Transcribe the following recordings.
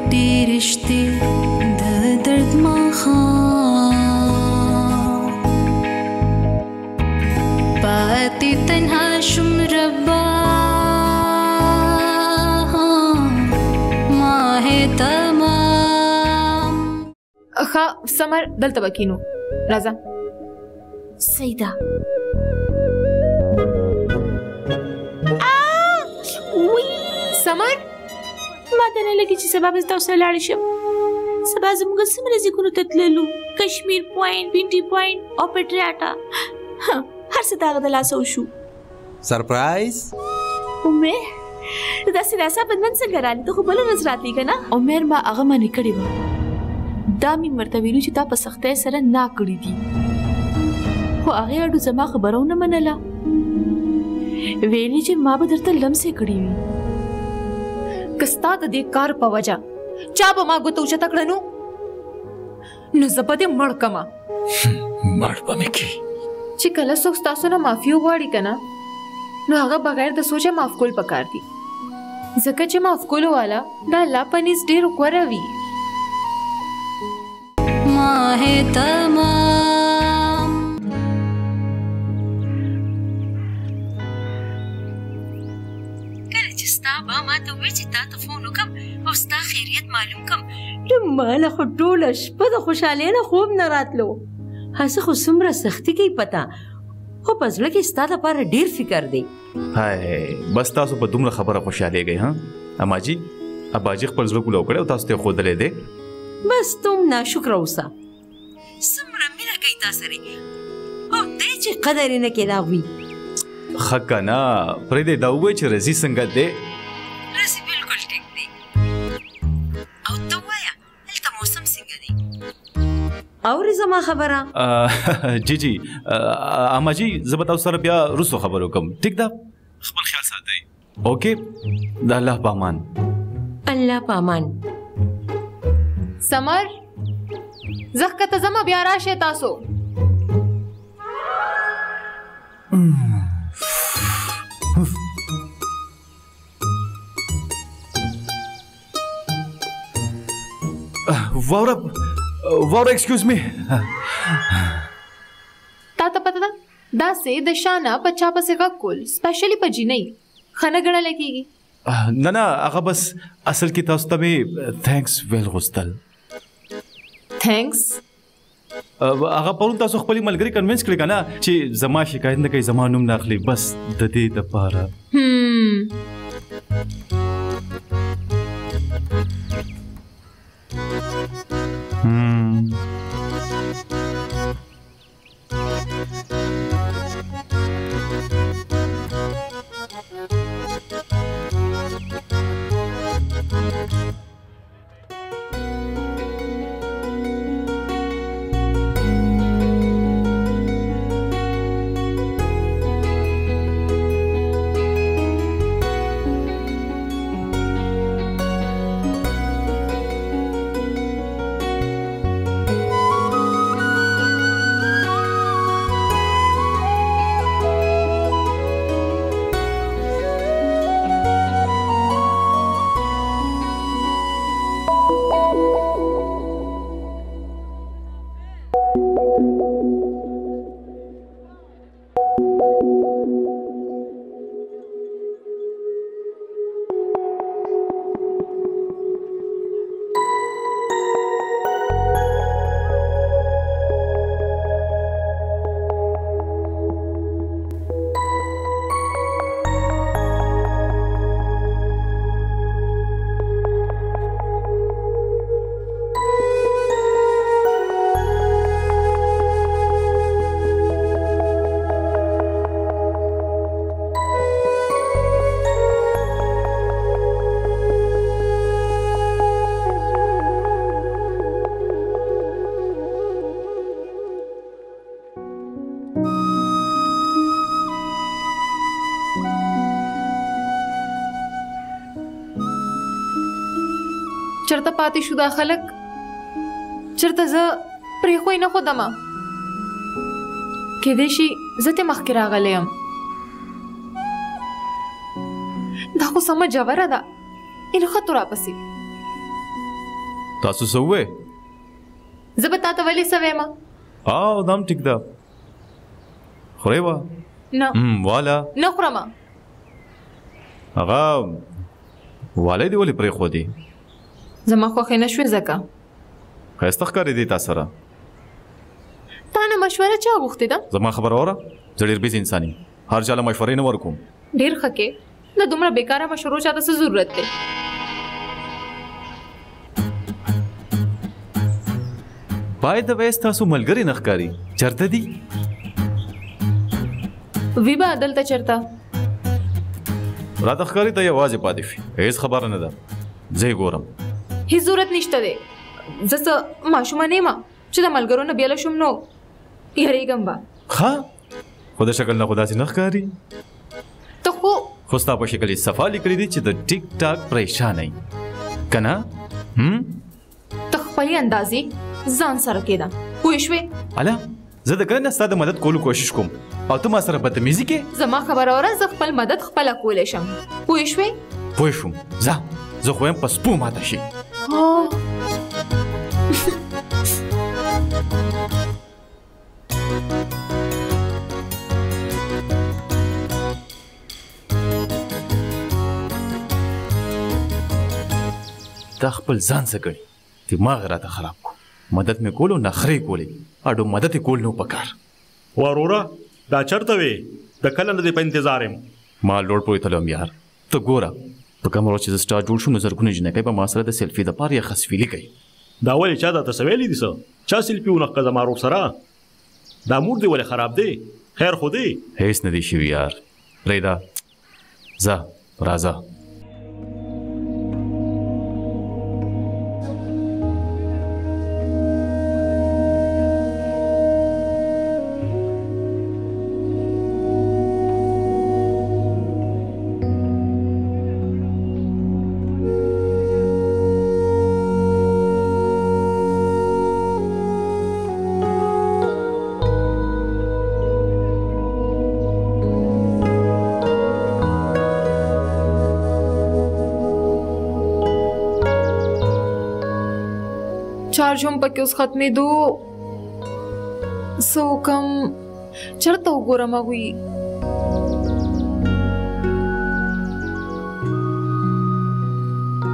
ټوټې رشتې د درد ماښام پاتې تنها شوم ربا ماه تمام. ښه سمر دلته به کینو راځه. سیده سمر ما ته نه لګي چې سبا به تاسو لاړ شم. سبا زموږ څومره ځایونو ته تللو، کشمیر پوینټ، بینټي پوینټ او پټریاټا، هر څه دغه د لاسه وشو. سرپرایز عمر داسې راسه بدمن څنګه رالي؟ ته خو بله ورځ راتلی که نه؟ عمر ما هغه منې کړې وه، دا مې ورته ویلو چې تا په سختۍ سره نا کړي دي، خو هغې اډو زما خبره ونه منله، ویلي چې ما به درته لمسې کړي وي. که ستا د دې کار په وجه چا به ما ګوته اوچته کړه نو زه به دې مړ کړمه. مړ به مې کړي. چې کله څوک ستاسو نه معافي وغواړي که نه نو هغه بغیر د سوچه معاف کول پکار دي، ځکه چې معاف کولو والا د الله په نزد ډېر غوره وي. ماه تمام کله چې ستا با ما ته ووایي چې تا ته فون وکړم او ستا خیریت معلوم کړم، نو ما له خو ټوله شپه د خوشحالۍ نه خوب نه راتلو. هسې خو څومره سختي کوي پته، خو په زړه کې ستا دپاره ډېر فکر دی. هاي بس تاسو په دومره خبره خوشحالېږئ ها اماجي؟ اباجي خپل زړه کولاو کړی او تاسو ته یې ښودلی دی. بس تم ناشکره اوسه، څومره مینه کوي تا سره او دی چې قدر یې نه کوي د هغوی. ښه که نه پرېږدئ دا ووایئ چې رضي څنګه دی؟ رضي بلکل ټیک دی. او ته ووایه دلته موسم څنګه دی؟ اورې زما خبره؟ جی جی اماجي زه به تاسو سره بیا وروستو خبرې وکړم، ټیک ده؟ خپل خیال ساتئ. اوکې د الله په امان. الله په امان. سمر زه ښکته ځمه بیا راشئ تاسو. واوره ایکسکیوز می تا ته پته ده داسې د شانه په چا پسې غږ کول سپیشلي په جینۍ ښه نه ګڼلی کېږي. نه هغه بس اصل کې تاسو ته مې تھینکس ویل غوښتل. تھینکس؟ هغه پرون تاسو خپلې ملګري کنوینس کړی که نه چې زما شکایت نه کوي، زما نوم نه اخلي، بس د دې دپاره. چرته پاتې شو دا خلک، چرته زه پرېښوی نه ښودمه، کیدای شي زه ترې مخکې راغلی یم. دا خو سمه جوره ده، انو ښه تو راپسې. تاسو سوې زه به تا ته ولې څه وایم؟ او دام ټیک ده خورې وا نه والا نه خورم. هغه والای دی ولې پرې خو دی زما خوښې نه شوې ځکه ښایسته ښکارې دی تا سره. تا نه مشوره چا غوښتې ده؟ زما خبره اوره زه ډېر بیزي انسان یم هر چا له مشورې نه ورکوم. ډېر ښه کې د دومره بېکاره مشورو چاته څه ضرورت دی؟ باید د ویس تاسو ملګري نه ښکاري چېرته دي؟ وی به دلته چېرته راته ښکاري ته یوازې پاتې شي هېڅ خبره نه ده زه یې ګورم. هیڅ ضرورت نشته دی. زه څه ماشومه نه یم چې د ملګرو نه بیله شم نو یېرېږم به. ښه خو د شکل نه خو داسې نه ښکاري. ته خو ستا په شکل یې صفا لیکلی دي چې د ټیک ټاک پریشانه یې که نه؟ ته خپلې اندازې ځان سره کېده پوه شوې؟ اله زه د کله نه ستا د مدد کولو کوشش کوم او ته ما سره بدتمیزي کې. زما خبره اوره زه خپل مدد خپله کولی شم پوه شوې؟ پوه شوم ځه زه خو یم په سپو ماته شي. دا خپل ځان څه ګڼي دماغ راته خراب کو مدد مې کولو نخرې کولې اډو مدد یې کول نو پکار. وروره دا چرته وې د کله نه دې په انتظار یم. ما لوړ پورې تلم یار ته ګوره په کوم ورځ چې زه ستا جوړ شوم نو زرګونه جنکۍ به ما سره د سیلفي دپاره یا خصفیلي کوي. دا ولې چا درته څه ویلي دي څه چا سیلفي ونښکه زما ورور سره دا مور دې ولې خراب دی خیر خو دی هیڅ نه دی شوي یار پرېږده ځه راځه. چارج هم پکې اوس ختمېدو څه وکم چېرته وګورم هغوی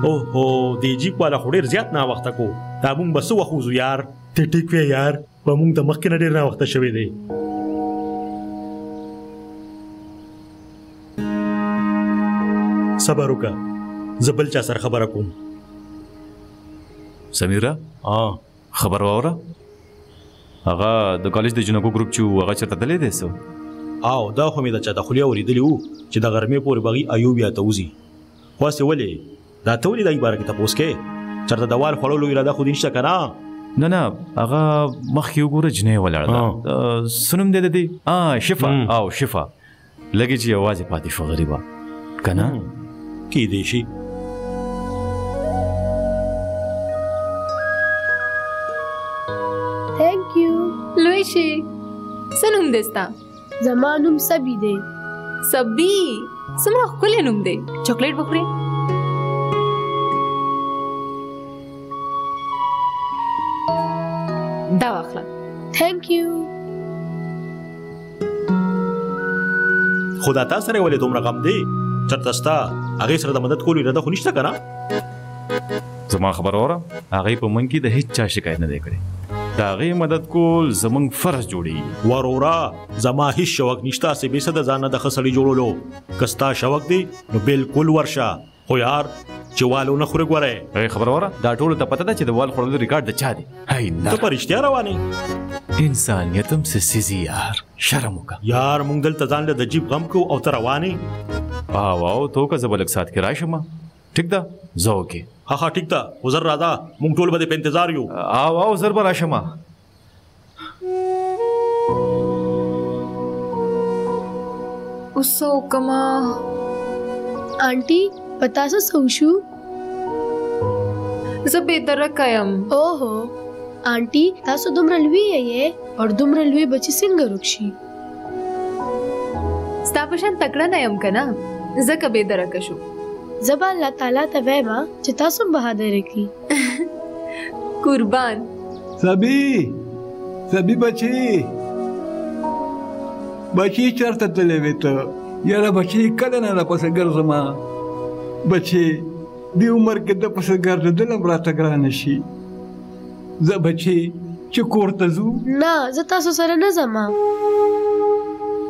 اوهو دې جیپ والا خو ډېر زیات ناوخته کو دا مونږ به څه وخت وځو یار ته ټیک وې یار په مونږ د مخکې نه ډېر ناوخته شوی دی. صبر وکړه زه بل چا سره خبره کوم. سمیره خبر واوره هغه د کالج د جنکو ګروپ چې هغه چېرته تللی دی څه؟ او دا خو مې د چا د خولې اورېدلي وو چې د غرمې پورې به هغوی ایوب یا ته وځي. خو هسې ولې دا ته ولې دغې باره کې تپوس کې چېرته د وال خوړلو اراده خو دې نشته که نه؟ نه هغه مخکې وګوره جنۍ ولاړه ده څه نوم دی د دې شفا او شفا لږې چې یوازې پاتې شوه غریبه که نه؟ کیدی شي. Thank you. لوی شي څه نوم دی ستا؟ زما نوم سبي دی. سبي څومره ښکلی نوم دی. چاکلیټ به خورې؟ دا واخله. Thank you. خو دا تا سره ولې دومره غم دی چېرته ستا هغې سره د مدد کولو اراده خو نشته که نه؟ زما خبره اوره هغې په منځ کې د هېڅ چا شکایت نه دی کړی د هغې مدد کول زموږ فرض جوړېږي. وروره زما هیڅ شوق نشته هسې بې څه د ځان نه د ښه سړي جوړولو که ستا شوق دی نو بلکل ورشه خو یار چې والو نه خورې ګورئ. خبره اوره دا ټولو ته پته ده چې د وال خوړلو ریکارډ د چا دی؟ ته په رښتیا روانې انسانیت هم څه څیزي یار شرم وکړه یار مونږ دلته ځان له د جیب غم کوو او ته روانې او تو که زه به لږ ساعت کې راشم ټیک ده زه وکې ها ټیک ده خو زر راځه مونږ ټول به دې په انتظار یو او زر به راشم. اوس څه وکړمه آنټي په تاسو څه وشو؟ زه بېدرکه یم. اوهو آنټي تاسو دومره لوی یې او دومره لوی بچي څنګه روک شي؟ ستا په شان تکړه نه یم که نه ځکه بېدرکه شو. زه به الله تعالی ته وایم چې تاسو هم بهادري کړي. कुर्बान सभी बची चरता तले वेत याला बची कदना ला पसगर जमा बची दी उमर के द पसगर दलम रात ग्रानशी ज बची चकोर तजू ना ज تاسو سره نه زما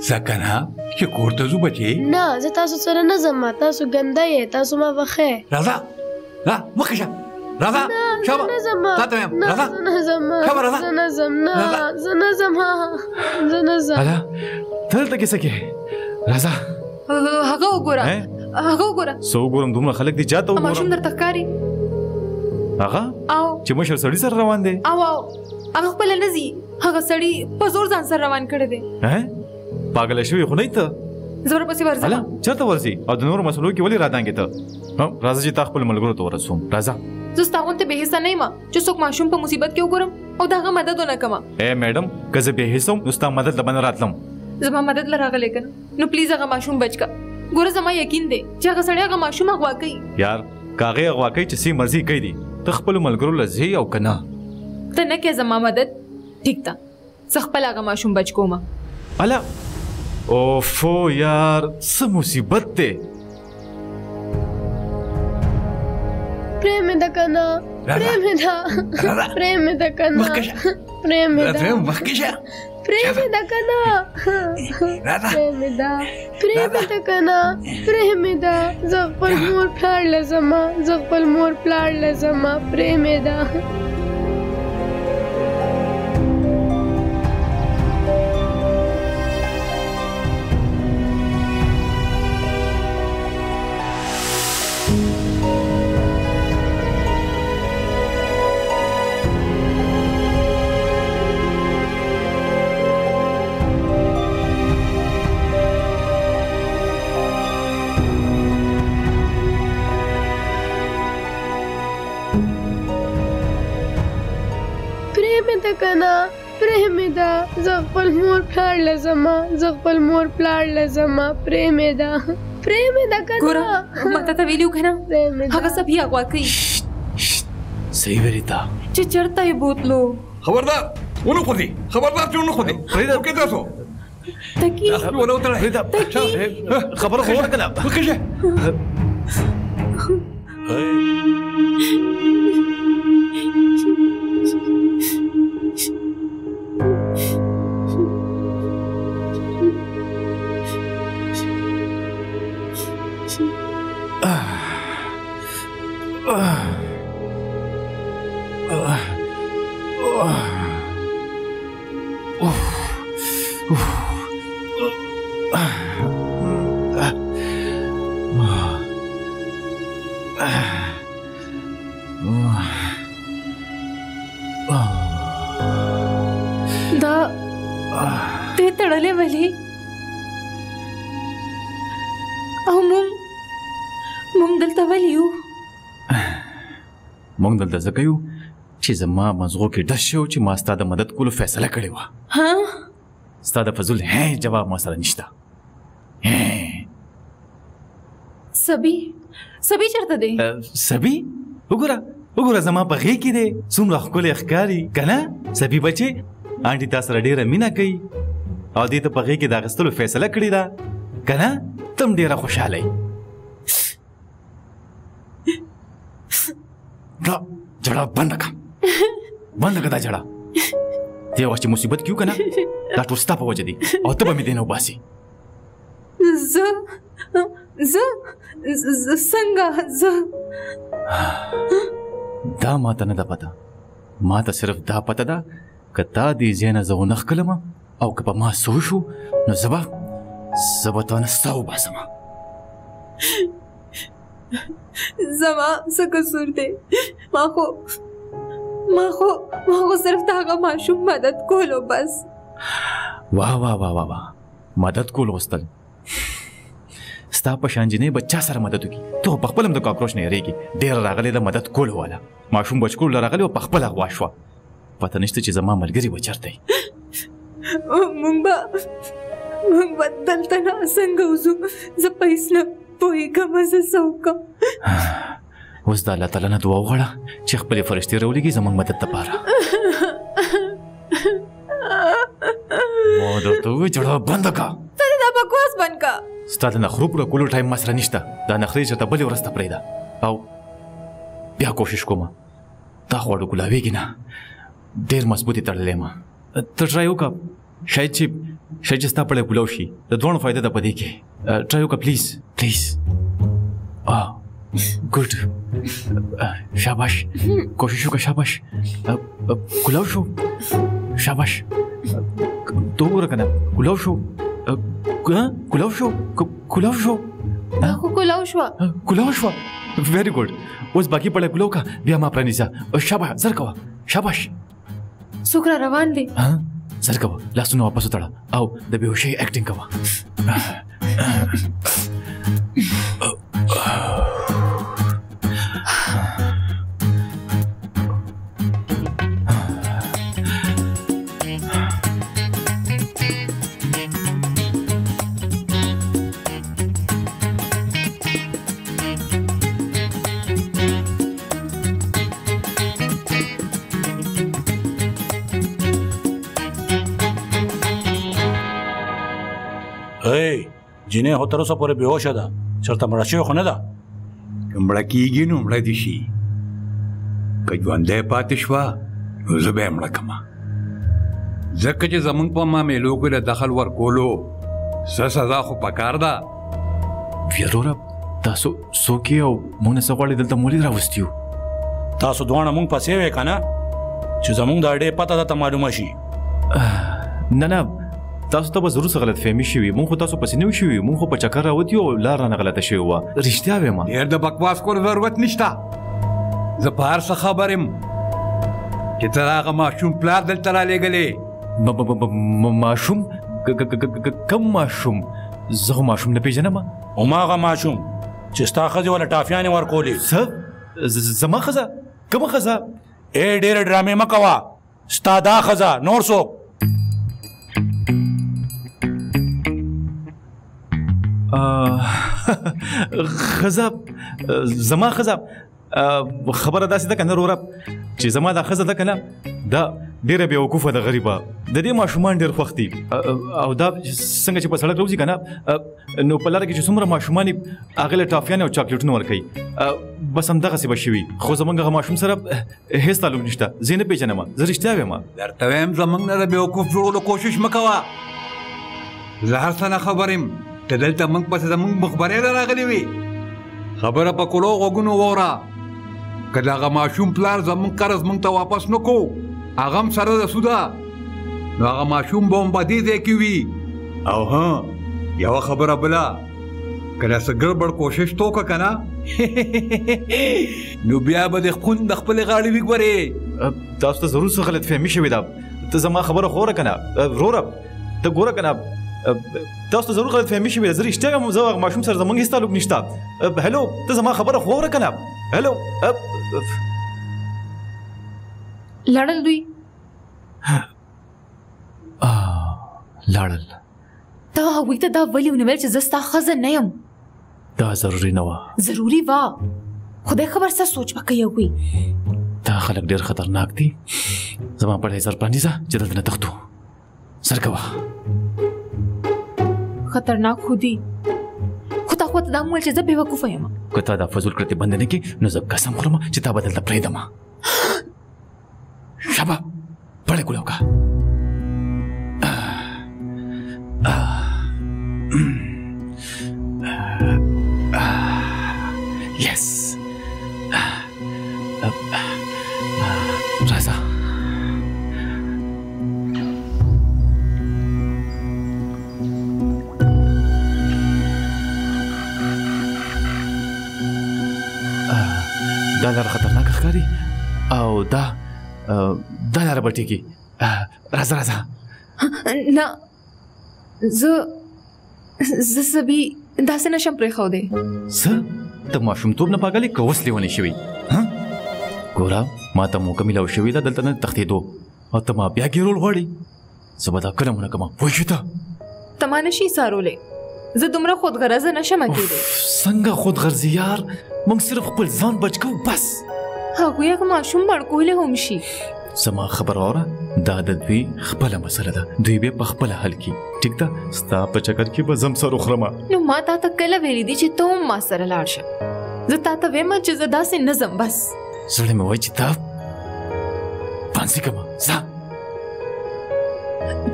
سکنه چکور تزو بچي نه ز تاسو سره نه زما تاسو ګنده یې تاسو ما وخه راځه لا مخشه راځه شابه نه زما تمام راځه نه زما شابه راځه نه زما نه زما نه زما الا دلته کې سکه راځه هغه وګوره سو ګورم دومره خلک دي جاته ماشوم وګورم درته ښکاري هغه او چې مشر سړی سره روان دی او هغه خپل نه زی هغه سړی په زور ځان سره روان کړی دی پاگل شوی خو نه ته زور پسې ورځه الا چرته ورځي او د نور مسلو کې ولې راتانګې ته راځه چې تا خپل ملګرو ته ورسوم راځه زه ستاغون ته به حصہ نه ما چې څوک ماشوم په مصیبت کې وګورم او داغه مدد ونه کما اے میډم کزه به حصہ نو ستا مدد لبن راتلم زما مدد لراغله کنه نو پلیز هغه ماشوم بچکا ګوره زما یقین دی چې هغه سړی هغه ماشوم اغوا کوي یار کاغه اغوا کوي چې سي مرزي کوي دي ته خپل ملګرو لزي او کنه ته نه کې زما مدد ٹھیک تا زه خپل هغه ماشوم بچ کوم الا اوفو یار څه مصیبت ده प्रेम da kana प्रेम da kana प्रेम da kana زغفل مور پلار لزما प्रेम da प्रेम da زغفل مور پلار لزما प्रेम da kana ګوره ماته ته ویلو کنه هغه سب یې اغوا کوي صحیح وریتا چې چرته یې بوتلو خبردار ونه خودي اوکې تاسو تکی ونه وتره خبر خور کنه مخشه ته تړلې ولې او مونږ دلته ولیو مونږ دلته ځکه یو چې زما مزغو کې ډش شو چې ما ستا د مدد کولو فیصله کړې وه ستا د فضول جواب ما سره نشته سبي چېرته دی سبي وګوره زما په غېږ کې دی څومره ښکلی ښکاري که نه سبي بچې آنټي تا سره ډېره مینه کوي او دې ته په غېږ کې د اخیستلو فیصله کړې ده که نه تم ډېره خوشحاله یې جړه بنده که دا جړه دې وخت چې مصیبت کیو که نه دا ټول ستا په وجه دي او ته به مې دې نه وباسي زه څنګه دا ماته نه ده پته ماته صرف دا پته ده که تا دې ځای نه زه ونه ښکلم او که په ما څه وشو نو زه به تا نه ستا وباسم زما څه قصور دی ما خو صرف د هغه ماشوم مدد کولو بس واه مدد کول غوښتل ستا په شان جینۍ به چا سره مدد وکړي ته خو پخپله هم د کاکروچ نه یېرېږي ډېره راغلې ده مدد کولو والا ماشوم بچ کولو راغلی او پخپله غوا شوه پته نشته چې زما ملګري به چېرته یي مونږ به دلته نه څنګه وځو زه په هېڅ نه پوهېږم زه څه وکړم اوس د الله تعالی نه دعا وغواړه چې خپلې فرښتې راولېږي زموږ مدد لپاره. ما درته وویل جړه بنده کړه. ته دا بکواس بند کا. ستا د نخرو پوره کولو ټایم ما سره نشته. دا نخرې چېرته بلې ورځ ته پرېږده او بیا کوشش کوم دا خو ګلابېږي نه، ډېر مضبوط یې تړلی یم. ته ټرای وکړه، شاید چې ستا پړی کولو شي. د دواړو فایده ده په دې کې. ټرای وکړه پلیز پلیز. ګډ شاباش، کوشش وکړه. شاباش کولو شو. شاباش ته وګوره که نه کولو شو. کولو شو. کولو شو. خو کولو شوه. کولو شوه. ویری ګډ. اوس باقي پړی کولو که بیا ما پرانیزه. شاباش زر کوه. شاباش. څوک را روان دی؟ زر کوه، لاسونه واپس وتړه او د بېهوشۍ اکټینګ کوه. جینۍ خو تر اوسه پورې بېهوشه ده، چېرته مړه شوې خو نه ده؟ که مړه کېږي نو مړه دې شي، که ژوندی پاتې شوه نو زه به یې مړه کړمه، ځکه چې زموږ په معاملو کې د دخل ورکولو څه سزا خو پکار ده. وروره تاسو څوک یې او موږ نه څه غواړئ دلته مولې راوستي یو؟ تاسو دواړه موږ پسې وې که نه چې زموږ د اډې پته درته معلومه شي؟ نه نه، تاسو ته به ضرور څه غلط فهمي شوي. مونږ خو تاسو پسې نه وو شوي، مونږ خو په چکر راوتي او لار رانه غلطه شوې وه. رښتیا وایم ډېر د بکواس کولو ضرورت نشته. زه په هر څه خبر یم چې ته هغه ماشوم پلار دلته رالېږلې. ماشوم؟ کم ماشوم؟ زه خو ماشوم نه پېژنم. هماغه ماشوم چې ستا ښځې وله ټافیانې ورکولې. څه؟ زما ښځه؟ کومه ښځه؟ ډېرې ډرامې مه کوه. ستا دا ښځه، نور څوک؟ ښځه؟ زما ښځه؟ خبره داسې ده که نه وروره چې زما دا ښځه ده که نه دا ډېره بېوقوفه ده، غریبه. د دې ماشومان ډېر خوښ دي او دا څنګه چې په سړک راوځي که نه نو په لاره کې چې څومره ماشومان یې هغې له ټافیانې او چاکلیټونه ورکوي، بس همدغسې به شوي. خو زموږ هغه ماشوم سره هېڅ تعلق نشته، زه یې نه پېژنم. زه رښتیا وایم. درته وایم زموږ نه د بېوقوف جوړولو کوشش مه کوه. زه هر څه نه خبر یم. ته دلته موږ پسې زموږ مخبرۍ ته راغلې وې. خبره په کړو غوږونو واوره. که د هغه ماشوم پلار زموږ قرض موږ ته واپس نه کو، هغه هم سره د سوده، نو هغه ماشوم به هم په دې ځای کې وي. او یوه خبره بله، که داسې ګړبړ کوشش تو که که نه نو بیا به د خون د خپلې غاړې وګورې. تاسو ته ضرور څه غلط فهمي شوې ده. ته زما خبره خو وره که نه وروره، ته ګوره که نه تاسو ته ضرور غلط فهمي شوې ده. زه رښتیا وایم، زه هغه ماشوم سره زموږ هېڅ تعلق نشته. هلو، ته زما خبره خو واوره که نه. هلو لاړل دوی؟ لاړل. تا هغوی ته دا ولې ونه ویل چې زه ستا ښځه نه یم؟ دا ضروري نه وه. ضروري وه. خدای خبر څه سوچ به کوي هغوی. دا خلک ډېر خطرناک دي. زما پړی زر پرانیزه چې دلته نه تښتو. سر کوه. خطرناک خو دي، خو تا خو ته دا مو ویل چې زه بېوقوفه یم. که تا دا فضول کړتې بند نه کړې نو زه قسم خورم چې تا به دلته پرېږدم. شابه پړی کولاو که. یس راځه. دا لاره خطرناکه ښکاري او دا لاره به ټیکي. راځه راځه. نه، زه سبي داسې نشم پرېښودی. څه؟ ته ماشومتوب نه پاګلې که اوس لیونی شوي؟ ګوره ما ته موقع میلاو شوې ده دلته نه تښتېدو او ته ما بیا ګیرول غواړې. زه به دا کله ونه کړم، پوه شوې ته؟ ته ما نشي څارولی. زه دومره خودغرضه نشم کېدی. څنګه خودغرضي یار، موږ صرف خپل ځان بچ کوو بس. هغوی که ماشوم مړ کولی هم شي. زما خبره اوره، دا د دوی خپله مسله ده، دوی به په خپله حل کړي. ټیک ده، ستا په چکر کې به زم سر وخورمه. نو ما تا ته کله ویلي دي چې ته هم ما سره لاړ شه؟ زه تا ته وایم چې زه داسې نه ځم بس. زړه مې وایي چې تا پانسي کومه. ځه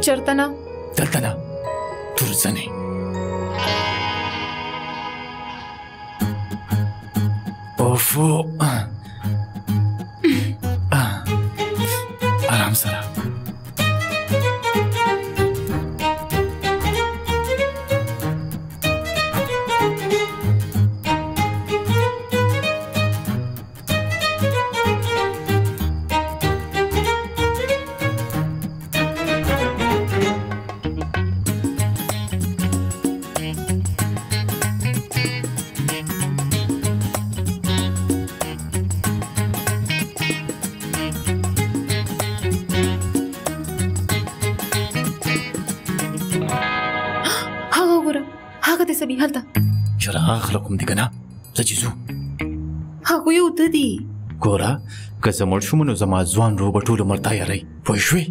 چېرته نه؟ دلته نه، تورزنې. اوفو آرام سره. هلته چراغ لکم دی کنه، زه چې ځو. هغوی اوده دي. ګوره، که زه مړ شوم نو زما ځوان روح به ټول عمر تا یاری، پوه شوې؟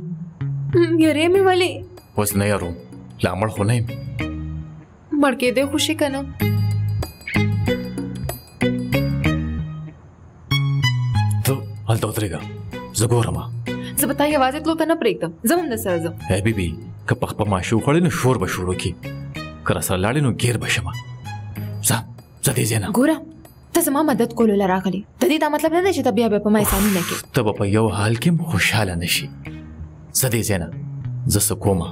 یری مې ولې؟ اوس نه یاروم، لا مړ خو نه یم. مړ کېدی خو شي که نه؟ ته هلته ودرېږه، زه ګورم. زه به تا یوازې تلو ته نه پرېږدم، زه هم در سره ځم. ای بیبي، که پخپه ماشي وخوړې نو شور به شروع کړي، که راسره لاړې نو ګیر به شمه. ځه ځه دې ځای نه. ګوره، ته زما مدد کولو له راغلې، د دې دا مطلب نه دی چې ته بیا په ما احساني نه کړې. ته به په یو حال کې هم خوشحاله نه شي. ځه دې ځای نه، زه څه کومه.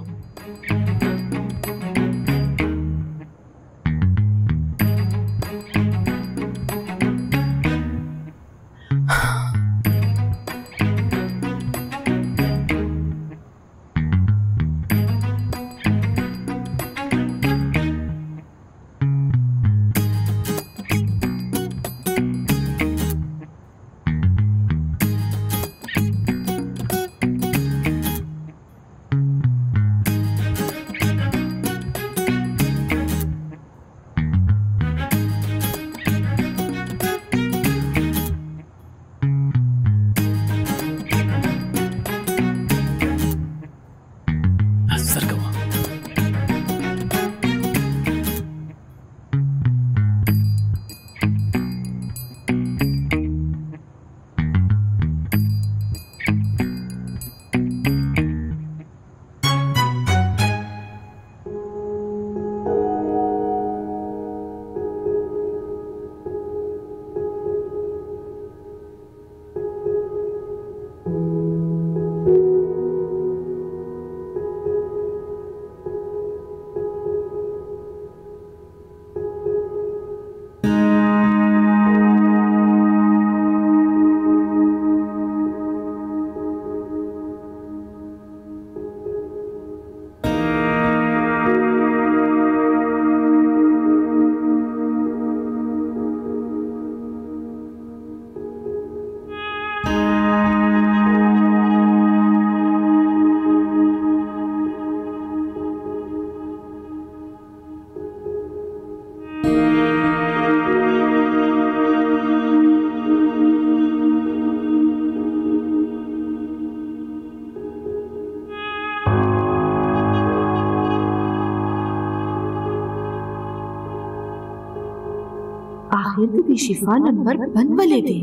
आखिर तो भी शिफा नंबर बंद वाले थे।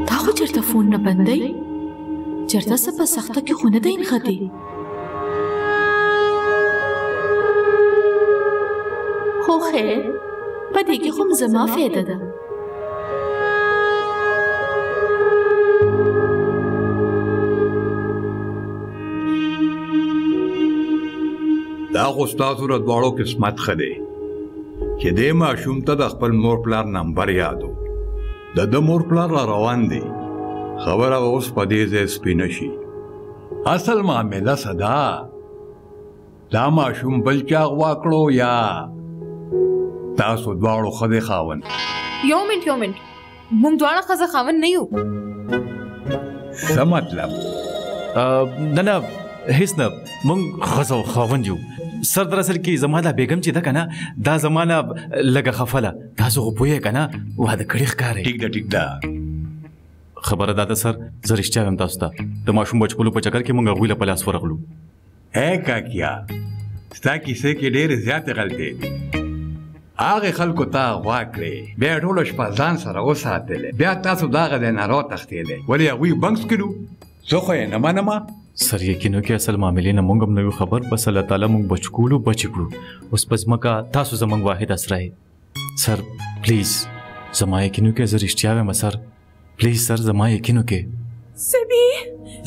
ताको चरता फोन न बंद है, चरता सब सख्ता की खुने दा इन खाते। हो खैर, पति की खुम जमा फायदा दा। دا خو ستاسو د دواړو قسمت ښه دی چې دې ماشوم ته د خپل مور پلار نمبر یادو. د مور پلار را روان دی، خبره به اوس په دې ځای سپینه شي. اصل معامله صدا دا ماشوم بل چا غوا کړو یا تاسو دواړو ښځې خاوند؟ یو منټ موږ دواړه ښځه خاوند نه یو. څه مطلب؟ نه هیڅ نه مونږ ښځه او خاوند یو سر دراصل کې زما دا بیګم چې ده که نه دا زمانه لږه خفه ده تاسو خو پوهیږئ که نه واده کړي ښکارئ ټیک ده خبره دا ده سر زه رښتیا وایم تاسو ته د ماشوم بچکولو په چکر کې مونږ هغوی له په لاس ورغلو اے کاکیا ستا کیسې کې ډېرې زیاتې غلطۍ دي هغې خلکو ته غوا کړې بیا یې ټوله شپه ځان سره وساتلې بیا تاسو دغه ځای نه راوتښتېدی ولې هغوی بنګ کړو زه خو یې نه منمه سر یقین وکړئ اصل معاملې نه مونږ هم نه یو خبر بس الله تعالی مونږ بچکولو بچې کړو اوس په ځمکه تاسو زموږ واحد اسره یې سر پلیز زما یقین وکړئ زه رښتیا وایم سر پلیز سر زما یقین وکړئ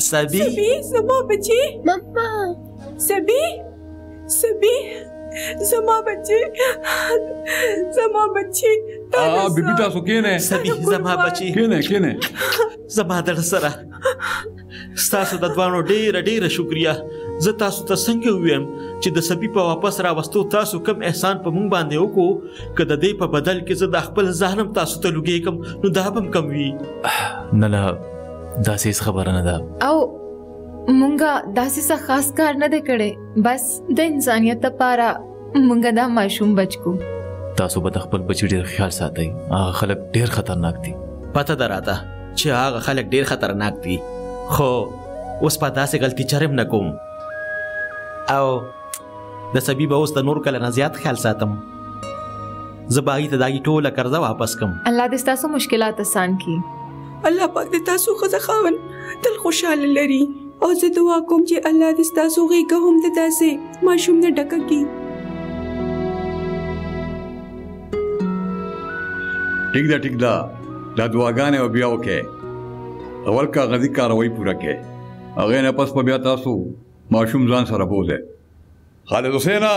سبی زما بچی ماما سبی زما بچی بیبي تاسو کېنئ سبي زما بچي کېنئ زما در سره ستاسو د دوانو ډیره شکریا زه تاسو ته څنګه ووایم چې د سبي په واپس راوستو تاسو کم احسان په مونږ باندې وکړو که د دې په بدل کې زه د خپل ځان هم تاسو ته لوګېږم نو دا به هم کم وي نه داسې هېڅ خبره نه ده او مونږه داسې څه خاص کار نه دی کړی بس د انسانیت لپاره مونږه دا ماشوم بچ کو تاسو به د خپل بچي ډېر خیال ساتئ هغه خلک ډېر خطرناک دي پته ده راته چې هغه خلک ډېر خطرناک دي خو اوس په داسې غلطي چرم نه کوم او د سبي به اوس د نور کله نه زیات خیال ساتم زه به هغې ته د هغې ټوله قرضه واپس کړم الله دې ستاسو مشکلات آسان کړي الله پاک دې تاسو ښځه خاوند تل خوشحاله لري او زه دعا کوم چې الله دې ستاسو غېږه هم د داسې ماشوم نه ډکه کړي ټیک ده دا دعاګانې به بیا وکړئ اول کاغذي کاروایي پوره کړئ هغې نه پس به بیا تاسو ماشوم ځان سره بوځئ خالد حسینه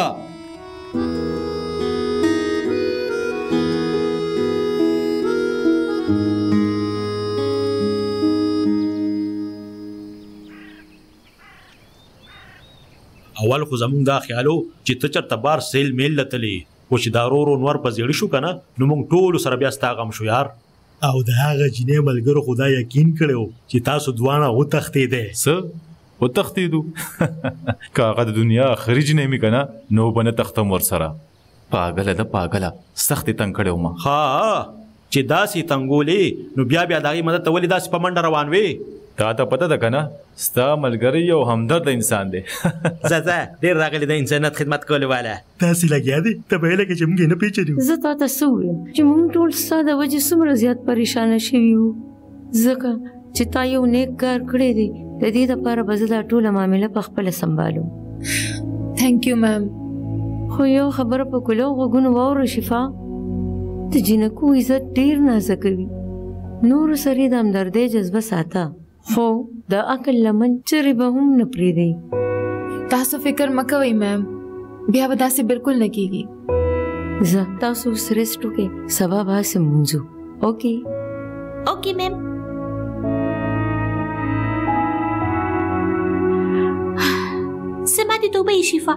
اول خو زمونږ دا خیالو چې ته چېرته بار سیل میل له تلې خو چې دا ورو نور په زیړي شو که نه نو موږ ټولو سره بیا ستا غم شو یار او د هغه جینۍ ملګرو خو دا یقین کړی و چې تاسو دواړه وتښتېدی څه وتښتېدو که هغه د دنیا آخري جینۍ مې که نه نو به نه تښتم ورسره پاګله ده پاګله سختې تنګ کړی وم ها چې داسې تنګولې نو بیا د هغې مدد ته ولې داسې په منډه روان وې تا ته پته ده که نه ستا ملګری یو همدرد انسان دی ځه ډېر راغلی د انسانیت خدمت کولو والا داسې لګیا دی ته به یې لکه چې موږ یې نه پېژنو زه تا ته څه ووایم چې موږ ټول ستا د وجې څومره زیات پریشانه شوي وو ځکه چې تا یو نیک کار کړی دی د دې دپاره به زه دا ټوله معامله په خپله سنبالم تھینک یو میم خو یو خبره په کلو غوږونو واوره شفا د جینکو عزت ډېر نازکه وي نورو سره یې د همدردۍ جذبه ساته خو د عقل لمن چرې به هم نه پرېږدئ تاسو فکر مه کوئ میم بیا به داسې بالکل نه کېږي زه تاسو اوس ریسټ وکړئ سبا به هسې مونځو اوکې میم زما دې توبه یې شفا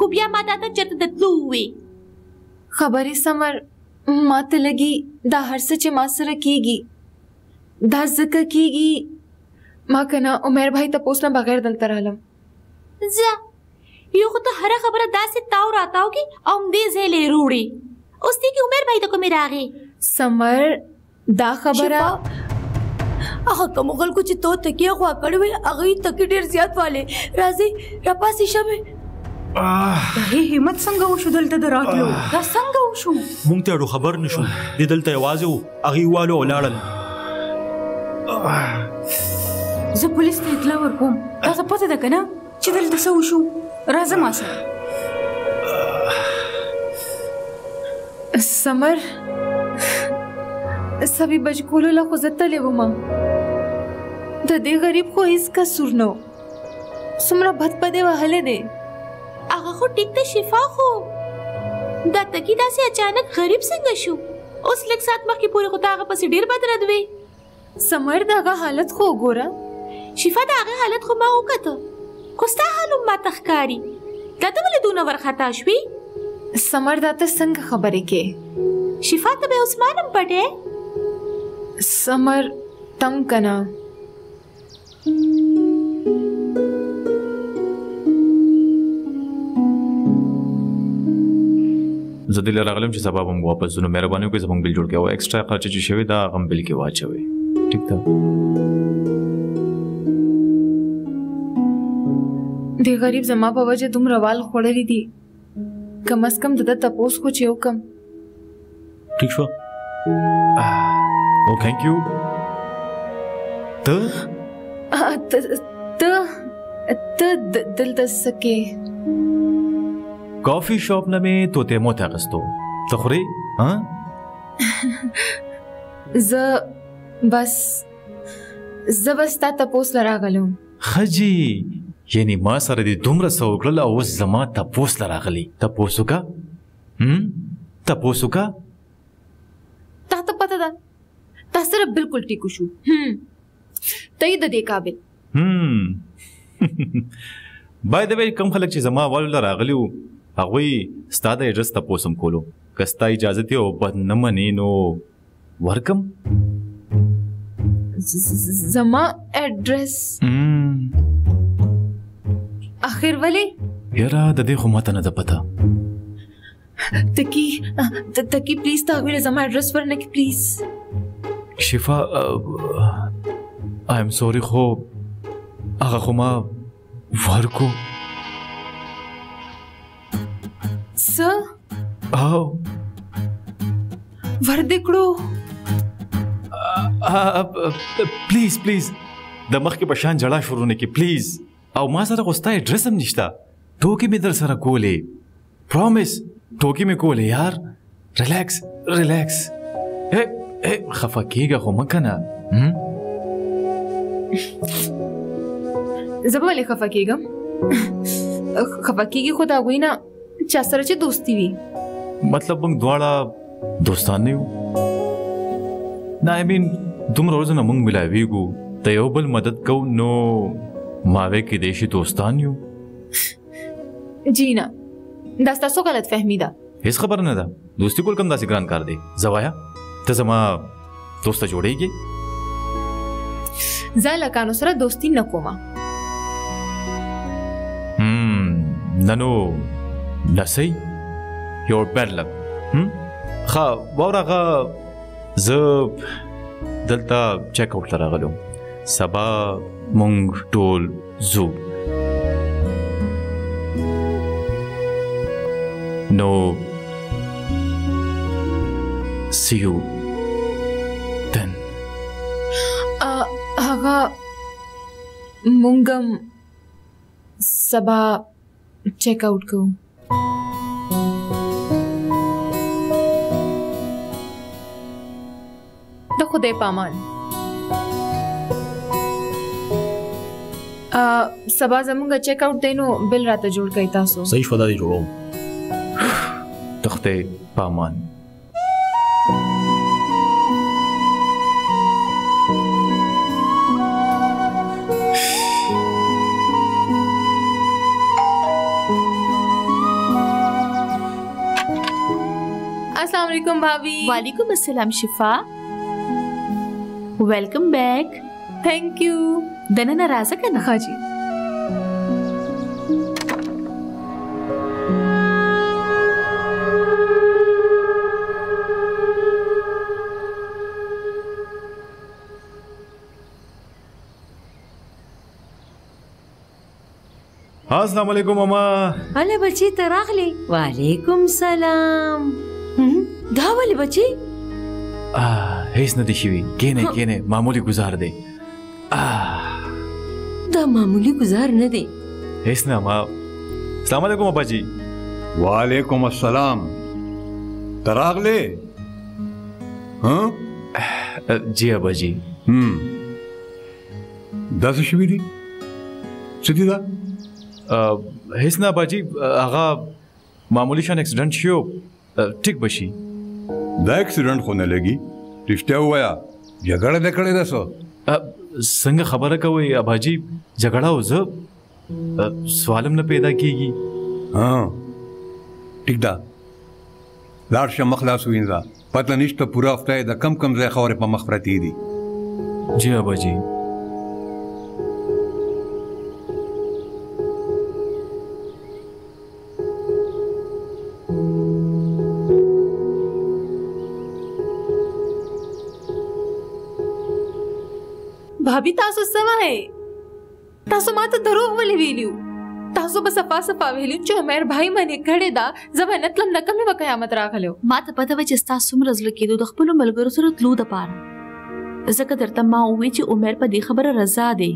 خو بیا ما تا ته چېرته د تلو ووې خبرې سمر ما ته لګي دا هر څه چې ما سره کېږي دا ځکه کېږي ما که نه عمر بھائی تپوس نه بغیر دلته رالم ځه یو خو ته هره خبره داسې تاو راتاو کې او همدې ځای لرې روړې اوس دې کې عمر بھائی ته کومې راغې سمر دا خبره هغه کومو خلکو چې تو تکیه خوا کړې وې هغه یې تکي ډېر زیات والې راځئ راپاسې شمې هغې همت څنګه وشو دلته د راتلو دا څنګه وشو موږ ته اړو خبر نه شو دې دلته یوازې وو هغې والو ولاړل زه پولیس ته اطلاع ورکوم تاسو پته ده که نه چې دلته څه وشو راځه ما سره سمر سبي بچکولو له خو زه تلې وم د دې غریب خو هېڅ قصور نه و څومره بد په دې وهلی دی هغه خو ټیک ته شفا خو دا تکي داسې اچانک غریب څنګه شو اوس لږ ساعت مخکې پورې خو د هغه پسې ډېر بد رد وې سمر د هغه حالت خو وګوره شفا د هغه حالت خو ما وکته خو ستا حال هم ماته ښکاري دا ته ولې دونه ورخطا شوې سمر دا ته څنګه خبرې کې شفا ته به اوس ما نوم پټې سمر تم کنه زه دلته راغلم چې سبا به مو واپس ځو. نو مهرباني وکړئ زموږ بل جوړ کړئ او ایکسټرا خرچه چې شوی دا هغه هم بل کې واچوئ. ټیک ده؟ د غریب زما په وجه دومره وال خوړلی دي، کم از کم د ده تپوس خو چې وکم. ټیک شو. او تھینک یو. ته دلته څه کې؟ کافی شاپ نه مې توتی موت اخیستو. ته خورې؟ زه بس تا تپوس له راغلم. ښه جي، یعنې ما سره دې دومره څه وکړل او اوس زما تپوس له راغلي. تپوس وکړه. تپوس وکړه. تا ته پته ده تا سره بالکل ټیکو شو. ته یې د دې قابل. بای د وی کم خلک چې زما والو له راغلي وو هغوی ستا د ایډرس تپوس هم کولو. که ستا اجازت یې او بد نه منې نو ورکم. زما ایډرس اخر ولې؟ یاره د دې خو ماته نه ده پته. تکی پلیز تا هغوی له زما ایډرس ورنکړي پلیز. شفا آی ایم سوري خو هغه خو ما ورکو. څه؟ او ور دې کړو؟ پلیز د مخکې په شان جړا شروع نه کړي پلیز. او ما سره خو ستا ایډرس هم نشته. ټوکې مې در سره کولې، پرومیس ټوکې مې کولې یار. ریلیکس خفه کېږه خو مه که نه. زه به ولې خفه کېږم؟ خفه کېږي خو د هغوی نه چا سره چې دوستي وي. مطلب موږ دواړه دوستان نه یو. نه آی مین دومره ورځونه موږ ملاویږو، د یو بل مدد کوو، نو ماوې کېدای شي دوستان یو. جی نه، دا ستاسو غلط فهمي ده. هیڅ خبره نه ده. دوستي کول کوم داسې ګران کار دی. زه وایا ته زما دوسته جوړیږي؟ زه لکانو سره دوستي نه کومه. نه نو نسی یور بیډ لک. ښه واوره هغه زه دلته چیک آوټ ته راغلم. سبا مونږ ټول ځو. نو see you then. هغه مونږ هم سبا چیک آوټ کوو. د خدای پامان. سبا زمونږ چیک آوټ دی نو بل راته جوړ کړئ تاسو. صحیح شو، دا دې جوړوم. د خدای پامان. अस्सलाम वालेकुम भाभी. वालेकुम अस्सलाम शिफा. Welcome back. Thank you. दनना राजा का ना? हाँ जी. अस्सलाम वालेकुम मामा. अले बच्ची ته راغلی. وعلیکم سلام. دا ولې بچی؟ هیڅ نه دی شوي. کینې معمولی گزار دی. دا معمولی گزار نه دی. هیڅ نه ما. السلام علیکم ابا جی. وعلیکم السلام. ته راغلی؟ جی ابا جی. دا څه شوي دي؟ څه دي دا؟ هیڅ نه ابا جی، هغه معمولی شان اکسیډنټ شو، ټیک بشي. دا اکسیډنټ خو نه لګي. رښتیا ووایه، جګړه دې کړې ده څه؟ څنګه خبره کوئ ابا جی؟ جګړه او زه سوالم نه پیدا کېږي. ټیک ده، لاړ شه مخ لاس ووینځه. پته نشته پوره هفته یې د کم ځای خاورې په مخ پرتې دي. جی ابا جی. भाभी तासो सवा है तासो माता दरोग वाले वेलियो तासो बस सफा सफा वेलियो जो मेरे भाई मने खड़े दा जमानत लम नकम में कयामत राखलो ما ته پته و چې ستا څومره زړه کېدو د خپلو ملګرو سره تلو دپاره ځکه درته ما ووی چې عمر په دې خبره رضا دی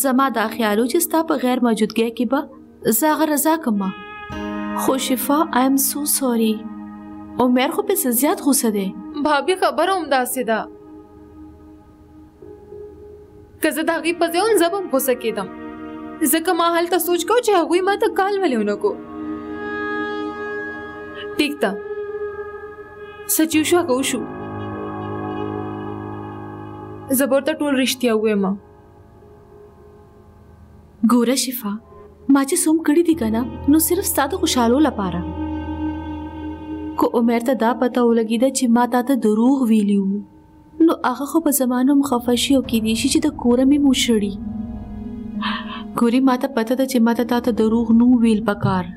زما دا خیالو چې ستا په غیر موجودګۍ کې به زه هغه رضا کړم خو شفا آی ایم سو سوري عمر خو پسې زیات غوسه دی भाभी खबर उमदासे दा कज़ दागी पज़ेउन ज़बम हो सकेदम ज़का मां हाल ता सोच को चाहे हुई मां ता काल वाले उनको ठीक था सचूशा कोशु ज़बरता टोल रिश्तिया हुए मां ګوره شفا ما چې سوم کړی دي کنه نو صرف ستاسو خوشحالو لپاره کو عمر ته دا پته ولګیده چې ما ته دروغ ویلیو نو هغه خو په زمانو مخفشي او کې دي چې د کورمې موشړي ګوري ما ته پته ده چې ما ته دروغ نو ویل پکار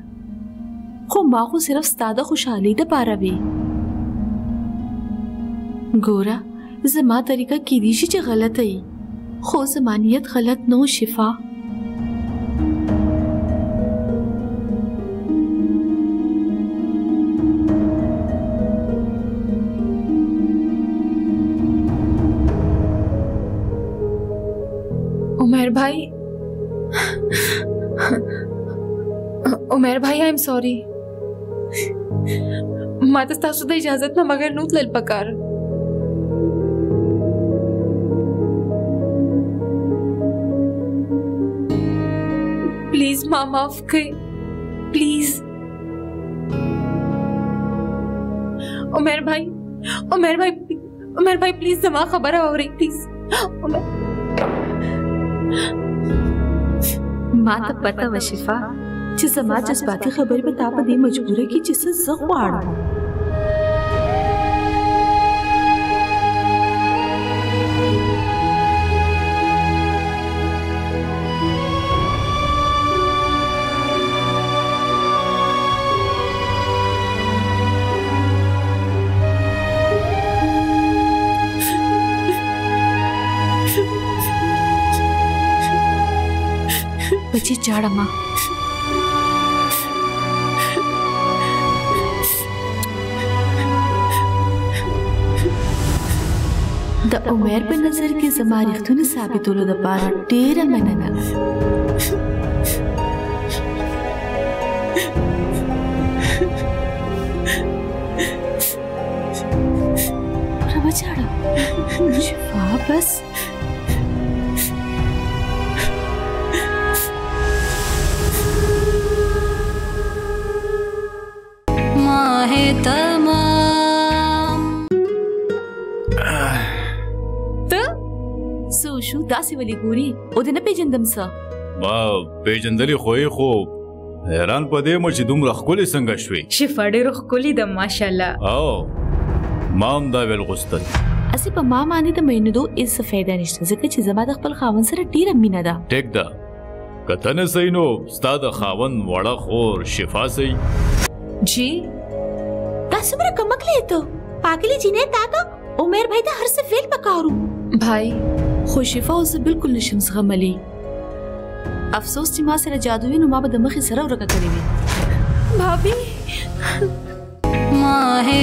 خو ما خو صرف ستاسو خوشحالي د پاره وی ګوره زما طریقه کې دي چې غلطه ای خو زمانیت غلط نو شفا उमेर भाई आई एम सॉरी माता तासु द इजाजत ना मगर नूत लल पकार प्लीज मां माफ कर प्लीज उमेर भाई प्लीज जमा खबर हो रही प्लीज ما ته پته و شفا چې زما جذباتي خبرې به تا په دې مجبوره کې چې څه زه غواړم बच्ची चाड़मा د عمر په نظر کې زما رښتونه ثابتولو دپاره ډېره مننه راوچاړه شفا بس شو داسې ولې ګوري او د نه پیژندم څه ما پیژندلې خو یې خو حیران په دې مې چې دومره ښکلې څنګه شوې شفا ډېره ښکلې ده ماشاءالله او ما هم دا ویل غوښتل اسې په ما باندې د مینېدو هېڅ فایده نشته ځکه چې زما د خپل خاوند سره ډېره مینه ده ټیک ده که ته نه صحیح نو ستا د خاوند وړه خور شفا صحیح جی دا څومره کمکلی ته پاگلی جینۍ تا ته عمر भाई ته هر څه فیل پکارو भाई خو شفا اوس بالکل نشم زغملی افسوس چې ما سره جادو وي نو ما به د مخې سره ورکه کړې وي भाभी माहे